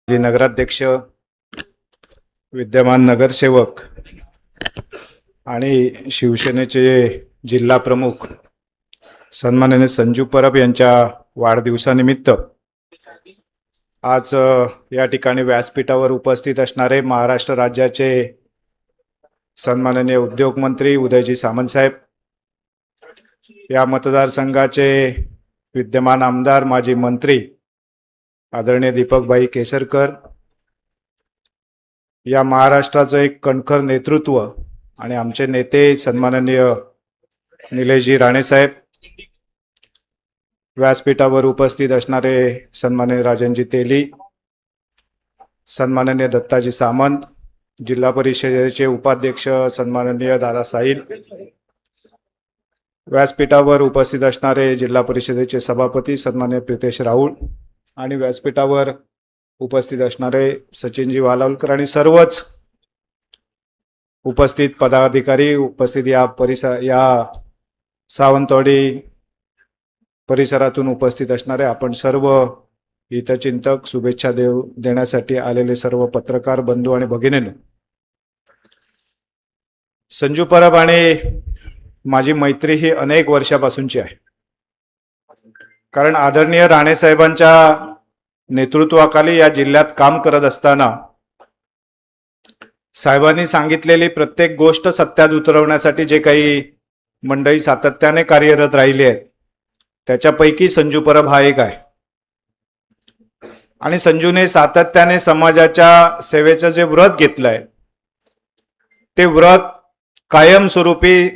जे नगराध्यक्ष, विद्यमान नगरसेवक आणि शिवसेनेचे जिल्हा प्रमुख सन्माननीय संजू परब यांच्या वाढदिवसानिमित्त आज या ठिकाणी व्यासपीठावर उपस्थित असणारे महाराष्ट्र राज्याचे सन्माननीय उद्योग मंत्री उदयजी सामंत साहेब, या मतदारसंघाचे विद्यमान आमदार माजी मंत्री आदरणीय दीपकभाई केसरकर, या महाराष्ट्राचं एक कणखर नेतृत्व आणि आमचे नेते सन्माननीय निलेशजी राणे साहेब, व्यासपीठावर उपस्थित असणारे सन्माननीय राजनजी तेली, सन्माननीय दत्ताजी सामंत, जिल्हा परिषदेचे उपाध्यक्ष सन्माननीय दादा साहिल, व्यासपीठावर उपस्थित असणारे जिल्हा परिषदेचे सभापती सन्माननीय प्रितेश राऊळ आणि व्यासपीठावर उपस्थित असणारे सचिनजी वालावलकर आणि सर्वच उपस्थित पदाधिकारी, उपस्थित या सावंतवाडी परिसरातून उपस्थित असणारे आपण सर्व हितचिंतक, शुभेच्छा देण्यासाठी आलेले सर्व पत्रकार बंधू आणि भगिनींनो, संजू परब आणि माझी मैत्री ही अनेक वर्षापासूनची आहे. कारण आदरणीय राणे साहेबांच्या नेतृत्वाखाली या जिल्ह्यात काम करत असताना साहेबांनी सांगितलेली प्रत्येक गोष्ट सत्यात उतरवण्यासाठी जे काही मंडळी सातत्याने कार्यरत राहिली आहेत त्याच्यापैकी संजू परब हा एक आहे. आणि संजूने सातत्याने समाजाच्या सेवेचं जे व्रत घेतलंय ते व्रत कायमस्वरूपी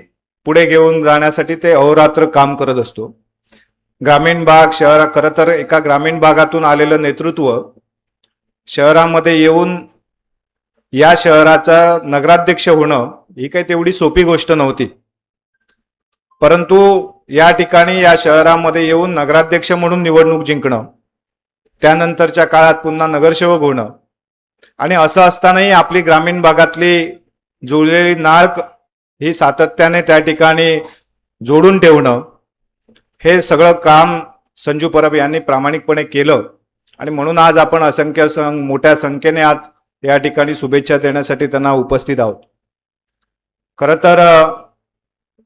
पुढे घेऊन जाण्यासाठी ते अहोरात्र काम करत असतो. ग्रामीण भाग, शहर, खरं तर एका ग्रामीण भागातून आलेलं नेतृत्व शहरामध्ये येऊन या शहराचा नगराध्यक्ष होणं ही काही तेवढी सोपी गोष्ट नव्हती. परंतु या ठिकाणी या शहरामध्ये येऊन नगराध्यक्ष म्हणून निवडणूक जिंकणं, त्यानंतरच्या काळात पुन्हा नगरसेवक होणं आणि असं असतानाही आपली ग्रामीण भागातली जुळलेली नाळ ही सातत्याने त्या ठिकाणी जोडून ठेवणं, हे सगळं काम संजू परब यांनी प्रामाणिकपणे केलं. आणि म्हणून आज आपण मोठ्या संख्येने आज या ठिकाणी शुभेच्छा देण्यासाठी त्यांना उपस्थित आहोत. खरं तर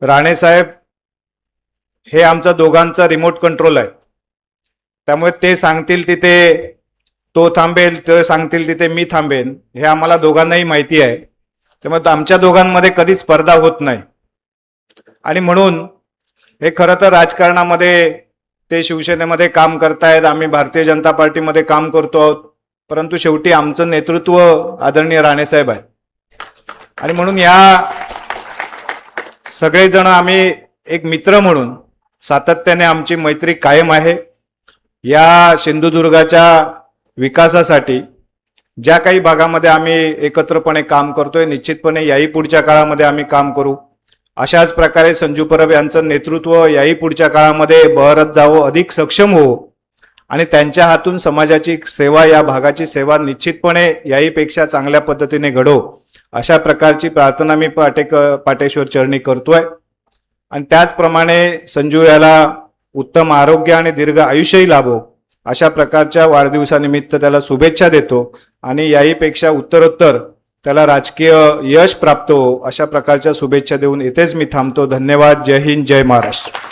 राणे साहेब हे आमचा दोघांचा रिमोट कंट्रोल आहे. त्यामुळे ते सांगतील तिथे तो थांबेल, ते सांगतील तिथे मी थांबेन, हे आम्हाला दोघांनाही माहिती आहे. त्यामुळे आमच्या दोघांमध्ये कधीच स्पर्धा होत नाही. आणि म्हणून हे खरं तर राजकारणामध्ये ते शिवसेनेमध्ये काम करतायत, आम्ही भारतीय जनता पार्टीमध्ये काम करतो आहोत, परंतु शेवटी आमचं नेतृत्व आदरणीय राणे साहेब आहे. आणि म्हणून या सगळेजण आम्ही एक मित्र म्हणून सातत्याने आमची मैत्री कायम आहे. या सिंधुदुर्गाच्या विकासासाठी ज्या काही भागामध्ये आम्ही एकत्रपणे काम करतोय, निश्चितपणे याही पुढच्या काळामध्ये आम्ही काम करू. अशाच प्रकारे संजू परब यांचं नेतृत्व याही पुढच्या काळामध्ये बहरत जावं, अधिक सक्षम हो आणि त्यांच्या हातून समाजाची सेवा, या भागाची सेवा निश्चितपणे याहीपेक्षा चांगल्या पद्धतीने घडो, अशा प्रकारची प्रार्थना मी पाटेश्वर चरणी करतोय. आणि त्याचप्रमाणे संजू याला उत्तम आरोग्य आणि दीर्घ आयुष्यही लाभो, अशा प्रकारच्या वाढदिवसानिमित्त त्याला शुभेच्छा देतो. आणि याहीपेक्षा उत्तरोत्तर त्याला राजकीय यश प्राप्त हो, अशा प्रकारच्या शुभेच्छा देऊन इथेच मी थांबतो. धन्यवाद. जय हिंद, जय महाराष्ट्र.